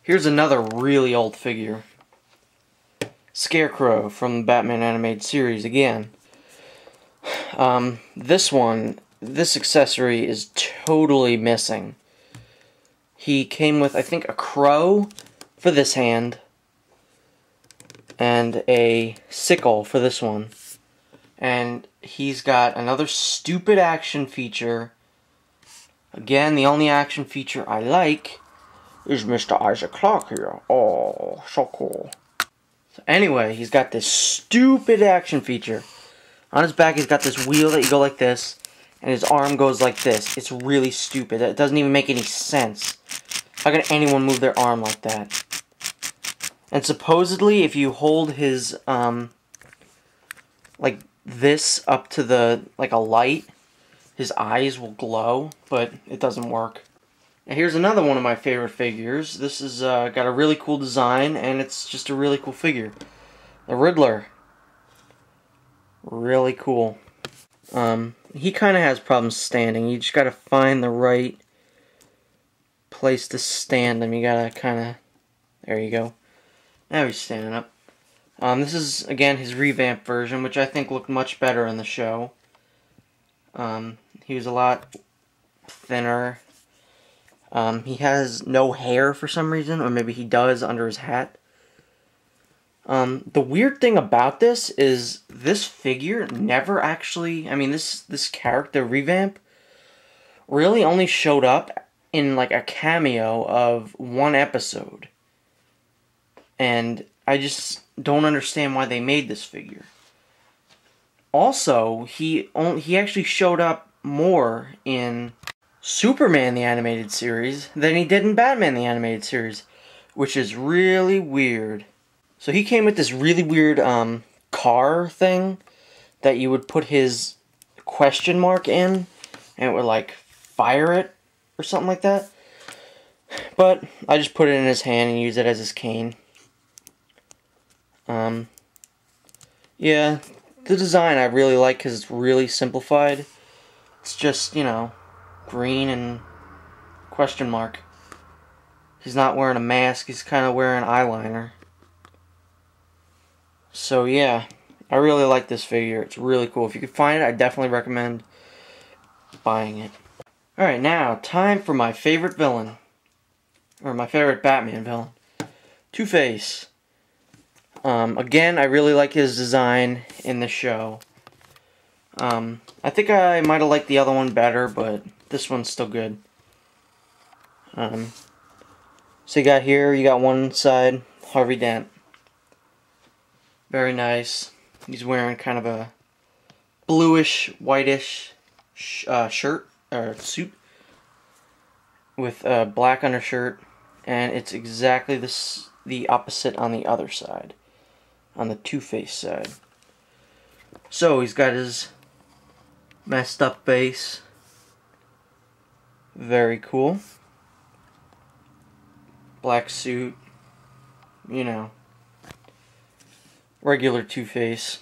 Here's another really old figure. Scarecrow from the Batman animated series again. This accessory is totally missing. He came with, I think, a crow for this hand, and a sickle for this one. And he's got another stupid action feature. Again, the only action feature I like is Mr. Isaac Clarke here. Oh, so cool. So anyway, he's got this stupid action feature. On his back, he's got this wheel that you go like this, and his arm goes like this. It's really stupid. It doesn't even make any sense. How can anyone move their arm like that? And supposedly, if you hold his, like this up to the, like a light, his eyes will glow, but it doesn't work. Now here's another one of my favorite figures. This is got a really cool design, and it's just a really cool figure. The Riddler. Really cool. He kind of has problems standing. You just gotta find the right place to stand him. You gotta kind of... There you go. Now he's standing up. This is, again, his revamped version, which I think looked much better in the show. He was a lot thinner. He has no hair for some reason, or maybe he does under his hat. The weird thing about this is this figure never actually, I mean, this character revamp really only showed up in like a cameo of one episode. And I just don't understand why they made this figure. Also, he actually showed up more in Superman the Animated Series than he did in Batman the Animated Series, which is really weird. So he came with this really weird car thing that you would put his question mark in, and it would like fire it or something like that. But I just put it in his hand and use it as his cane. Yeah, the design I really like because it's really simplified. It's just, you know, green and question mark. He's not wearing a mask, he's kind of wearing eyeliner. So yeah, I really like this figure. It's really cool. If you can find it, I definitely recommend buying it. Alright, now, time for my favorite villain. Or my favorite Batman villain. Two-Face. Again, I really like his design in the show. I think I might have liked the other one better, but this one's still good. So you got one side, Harvey Dent. Very nice. He's wearing kind of a bluish, whitish shirt, or suit, with a black undershirt, and it's exactly the opposite on the other side. On the Two-Face side. So he's got his messed up face. Very cool. Black suit. You know. Regular Two-Face.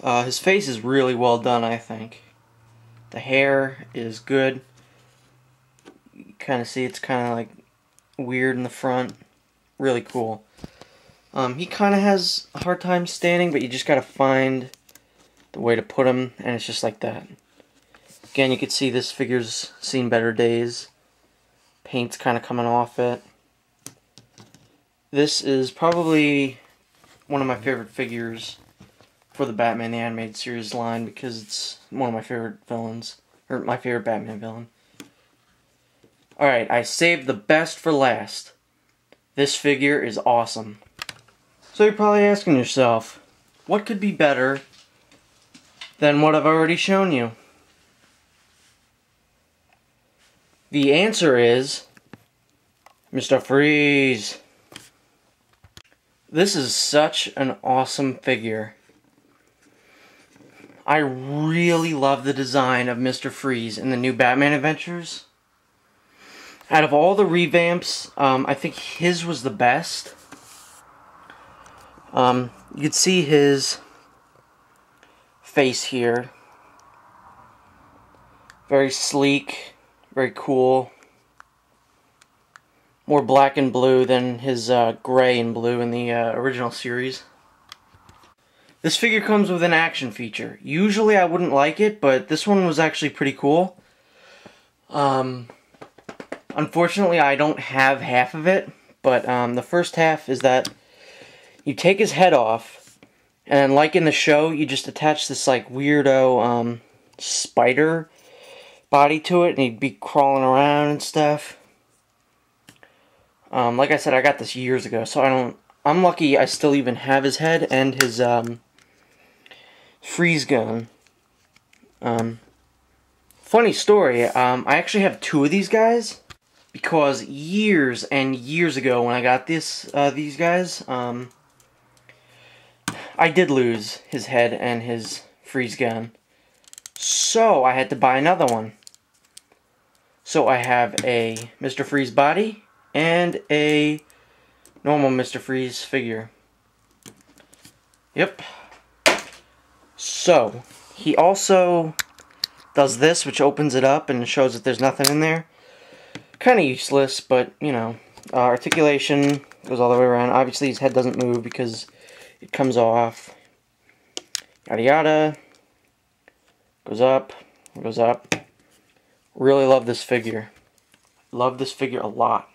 His face is really well done, I think. The hair is good. You kind of see it's kind of like weird in the front. Really cool. He kind of has a hard time standing, but you just gotta find the way to put him, and it's just like that. Again, you can see this figure's seen better days. Paint's kind of coming off it. This is probably one of my favorite figures for the Batman the Animated Series line, because it's one of my favorite villains, or my favorite Batman villain. Alright, I saved the best for last. This figure is awesome. So you're probably asking yourself, what could be better than what I've already shown you? The answer is Mr. Freeze. This is such an awesome figure. I really love the design of Mr. Freeze in the new Batman Adventures. Out of all the revamps, I think his was the best. You can see his face here. Very sleek, very cool. more black and blue than his gray and blue in the original series. This figure comes with an action feature. Usually I wouldn't like it, but this one was actually pretty cool. Unfortunately, I don't have half of it, but the first half is that you take his head off, and like in the show, you just attach this like weirdo spider body to it, and he'd be crawling around and stuff. Like I said, I got this years ago, so I'm lucky I still even have his head and his freeze gun. Funny story, I actually have two of these guys, because years and years ago when I got these guys, I did lose his head and his freeze gun. So I had to buy another one. So I have a Mr. Freeze body and a normal Mr. Freeze figure. Yep. So, he also does this, which opens it up and shows that there's nothing in there. Kind of useless, but, you know. Articulation goes all the way around. Obviously, his head doesn't move because it comes off. Yada yada. Goes up. Goes up. Really love this figure. Love this figure a lot.